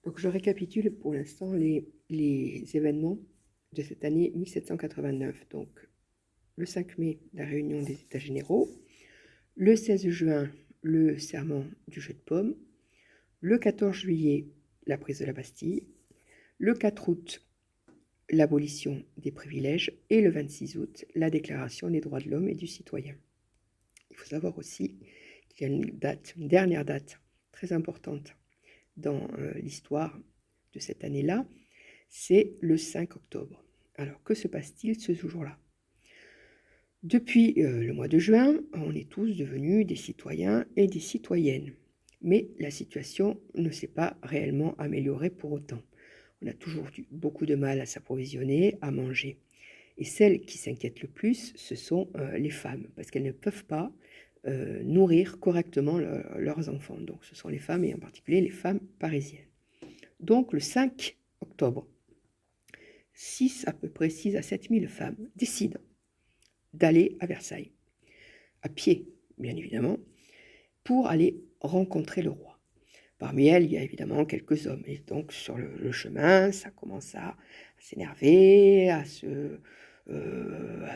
Donc je récapitule pour l'instant les événements de cette année 1789. Donc le 5 mai, la réunion des États généraux. Le 16 juin, le serment du jeu de paume. Le 14 juillet, la prise de la Bastille. Le 4 août, l'abolition des privilèges. Et le 26 août, la déclaration des droits de l'homme et du citoyen. Il faut savoir aussi qu'il y a une dernière date très importante dans l'histoire de cette année-là, c'est le 5 octobre. Alors, que se passe-t-il ce jour-là? Depuis le mois de juin, on est tous devenus des citoyens et des citoyennes. Mais la situation ne s'est pas réellement améliorée pour autant. On a toujours eu beaucoup de mal à s'approvisionner, à manger. Et celles qui s'inquiètent le plus, ce sont les femmes, parce qu'elles ne peuvent pas nourrir correctement leurs enfants. Donc ce sont les femmes, et en particulier les femmes parisiennes. Donc le 5 octobre, à peu près 6 à 7 000 femmes décident d'aller à Versailles, à pied, bien évidemment, pour aller rencontrer le roi. Parmi elles, il y a évidemment quelques hommes. Et donc, sur le chemin, ça commence à s'énerver, à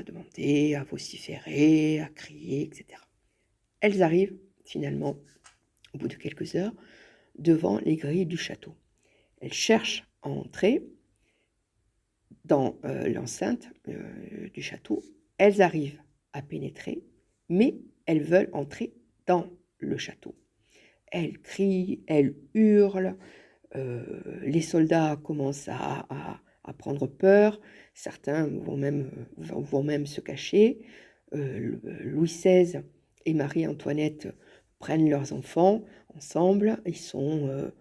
demander, à vociférer, à crier, etc. Elles arrivent, finalement, au bout de quelques heures, devant les grilles du château. Elles cherchent à entrer dans l'enceinte du château. Elles arrivent à pénétrer, mais elles veulent entrer dans le château. Elles crient, elles hurlent, les soldats commencent à prendre peur, certains vont même se cacher. Louis XVI et Marie-Antoinette prennent leurs enfants ensemble, ils sont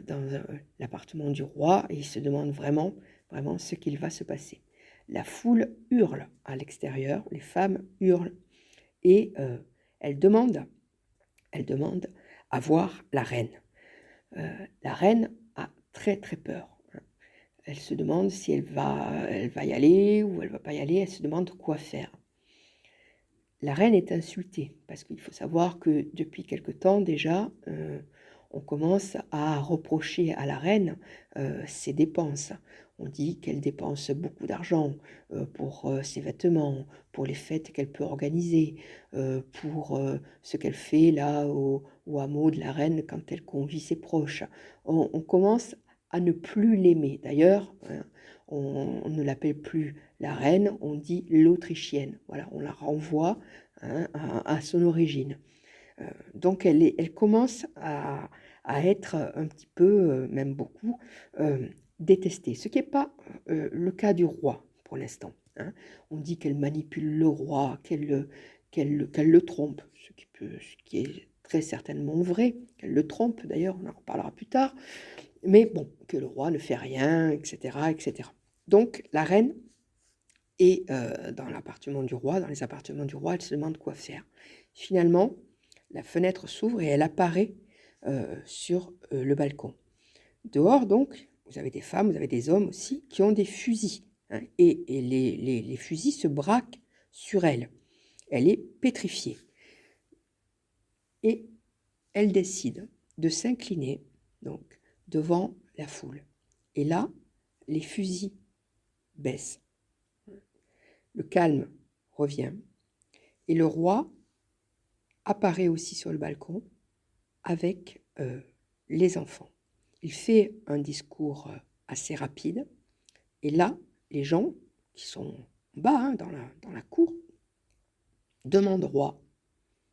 dans l'appartement du roi et ils se demandent vraiment ce qu'il va se passer. La foule hurle à l'extérieur, les femmes hurlent et elles demandent à voir la reine. La reine a très très peur. Elle se demande si elle va y aller ou elle va pas y aller, elle se demande quoi faire. La reine est insultée parce qu'il faut savoir que depuis quelque temps déjà, on commence à reprocher à la reine ses dépenses. On dit qu'elle dépense beaucoup d'argent pour ses vêtements, pour les fêtes qu'elle peut organiser, pour ce qu'elle fait là au hameau de la reine quand elle convie ses proches. On commence à ne plus l'aimer. D'ailleurs, on ne l'appelle plus la reine, on dit l'Autrichienne. Voilà, on la renvoie à son origine. Donc elle commence à être un petit peu, même beaucoup, détestée. Ce qui n'est pas le cas du roi pour l'instant. On dit qu'elle manipule le roi, qu'elle le trompe, ce qui est très certainement vrai, qu'elle le trompe d'ailleurs, on en reparlera plus tard, mais bon, que le roi ne fait rien, etc. etc. Donc la reine est dans l'appartement du roi, dans les appartements du roi, elle se demande quoi faire. Finalement, la fenêtre s'ouvre et elle apparaît sur le balcon. Dehors, donc, vous avez des femmes, vous avez des hommes aussi qui ont des fusils. Et les fusils se braquent sur elle. Elle est pétrifiée. Et elle décide de s'incliner donc devant la foule. Et là, les fusils baissent. Le calme revient. Et le roi apparaît aussi sur le balcon avec les enfants. Il fait un discours assez rapide. Et là, les gens qui sont en bas, dans la cour, demandent au roi,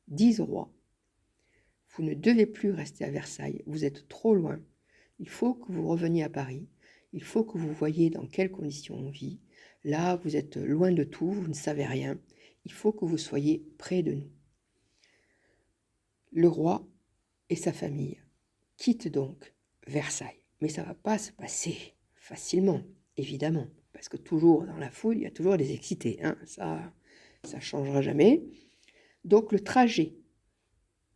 disent au roi, vous ne devez plus rester à Versailles, vous êtes trop loin. Il faut que vous reveniez à Paris. Il faut que vous voyiez dans quelles conditions on vit. Là, vous êtes loin de tout, vous ne savez rien. Il faut que vous soyez près de nous. Le roi et sa famille quittent donc Versailles. Mais ça ne va pas se passer facilement, évidemment, parce que toujours dans la foule, il y a toujours des excités. Ça ne changera jamais. Donc le trajet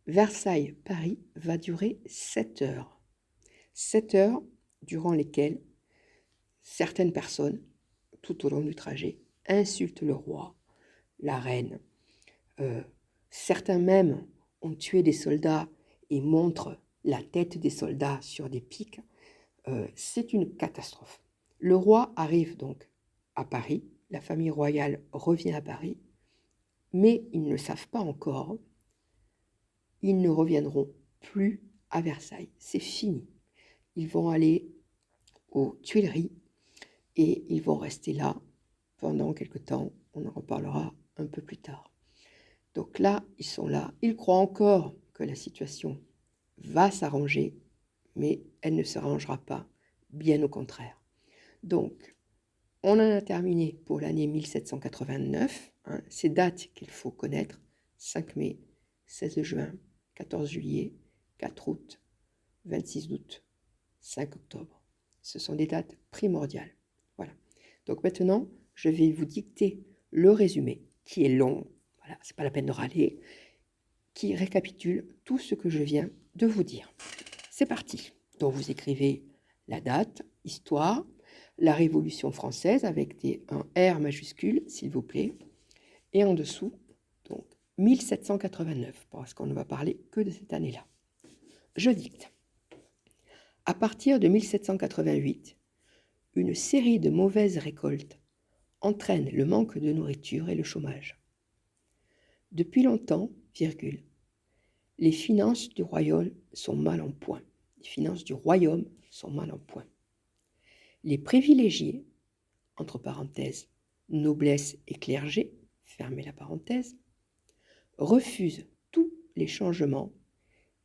Versailles-Paris va durer 7 heures. 7 heures durant lesquelles certaines personnes, tout au long du trajet, insultent le roi, la reine. Certains même ont tué des soldats et montrent la tête des soldats sur des pics. c'est une catastrophe. Le roi arrive donc à Paris, la famille royale revient à Paris, mais ils ne le savent pas encore, ils ne reviendront plus à Versailles, c'est fini. Ils vont aller aux Tuileries et ils vont rester là pendant quelque temps, on en reparlera un peu plus tard. Donc là, ils sont là, ils croient encore que la situation va s'arranger, mais elle ne s'arrangera pas, bien au contraire. Donc, on en a terminé pour l'année 1789, ces dates qu'il faut connaître, 5 mai, 16 juin, 14 juillet, 4 août, 26 août, 5 octobre. Ce sont des dates primordiales. Voilà. Donc maintenant, je vais vous dicter le résumé, qui est long, voilà, c'est pas la peine de râler, qui récapitule tout ce que je viens de vous dire. C'est parti. Donc vous écrivez la date, histoire, la Révolution française avec un R majuscule, s'il vous plaît, et en dessous, donc 1789, parce qu'on ne va parler que de cette année-là. Je dicte. À partir de 1788, une série de mauvaises récoltes entraîne le manque de nourriture et le chômage. Depuis longtemps, les finances du royaume sont mal en point. Les finances du royaume sont mal en point. Les privilégiés, entre parenthèses, noblesse et clergé, fermez la parenthèse, refusent tous les changements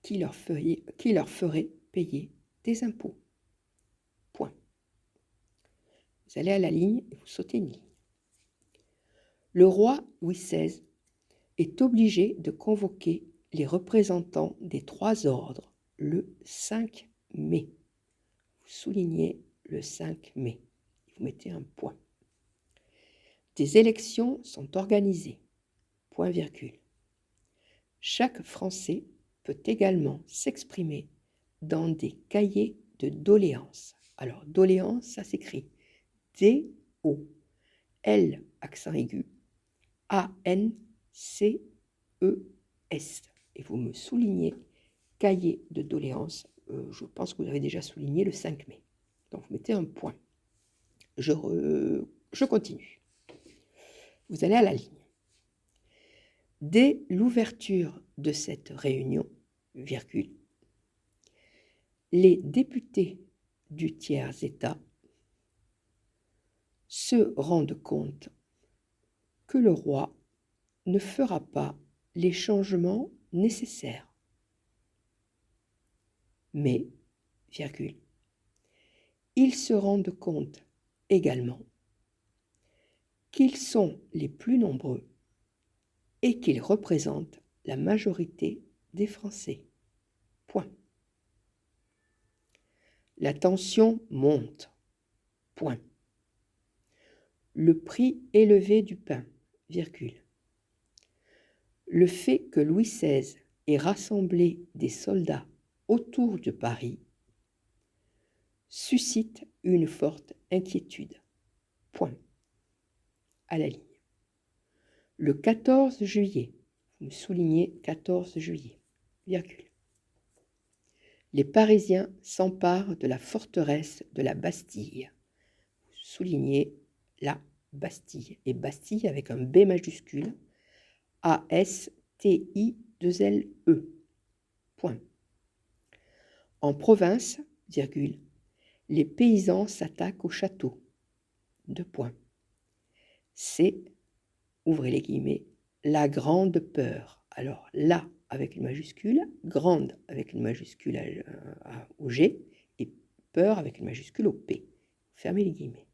qui leur feraient payer des impôts. Point. Vous allez à la ligne et vous sautez une ligne. Le roi Louis XVI est obligé de convoquer les représentants des 3 ordres le 5 mai. Vous soulignez le 5 mai. Vous mettez un point. Des élections sont organisées. Point virgule. Chaque Français peut également s'exprimer dans des cahiers de doléances. Alors, doléances, ça s'écrit D-O-L, accent aigu, A-N-C-E-S. Et vous me soulignez cahier de doléances. Je pense que vous avez déjà souligné le 5 mai. Donc, vous mettez un point. Je continue. Vous allez à la ligne. Dès l'ouverture de cette réunion, les députés du tiers-État se rendent compte que le roi ne fera pas les changements nécessaires. Mais, ils se rendent compte également qu'ils sont les plus nombreux et qu'ils représentent la majorité des Français. Point. La tension monte. Point. Le prix élevé du pain, Le fait que Louis XVI ait rassemblé des soldats autour de Paris suscite une forte inquiétude. Point. À la ligne. Le 14 juillet, vous me soulignez 14 juillet, les Parisiens s'emparent de la forteresse de la Bastille. Vous soulignez la Bastille, et Bastille avec un B majuscule, A-S-T-I-2-L-E. Point. En province, les paysans s'attaquent au château. 2 points. C'est, ouvrez les guillemets, la grande peur. Alors là, avec une majuscule, grande avec une majuscule au G, et peur avec une majuscule au P. Fermez les guillemets.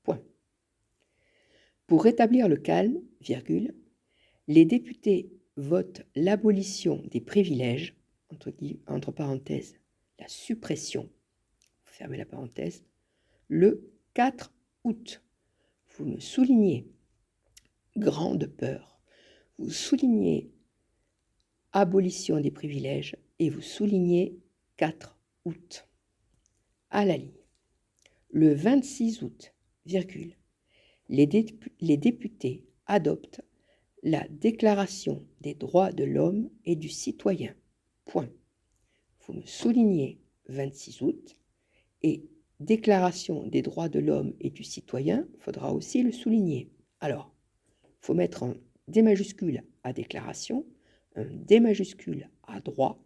Point. Pour rétablir le calme, les députés votent l'abolition des privilèges, entre parenthèses, la suppression, fermez la parenthèse, le 4 août. Vous me soulignez grande peur, vous soulignez abolition des privilèges et vous soulignez 4 août. À la ligne. Le 26 août, les députés adoptent la Déclaration des droits de l'homme et du citoyen. Point. Vous me soulignez 26 août Et déclaration des droits de l'homme et du citoyen, il faudra aussi le souligner. Alors, il faut mettre un D majuscule à déclaration, un D majuscule à droit,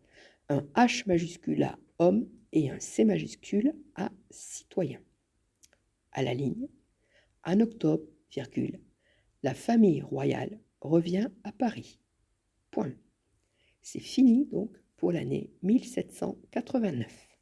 un H majuscule à homme et un C majuscule à citoyen. À la ligne, en octobre, virgule, la famille royale revient à Paris. Point. C'est fini donc pour l'année 1789.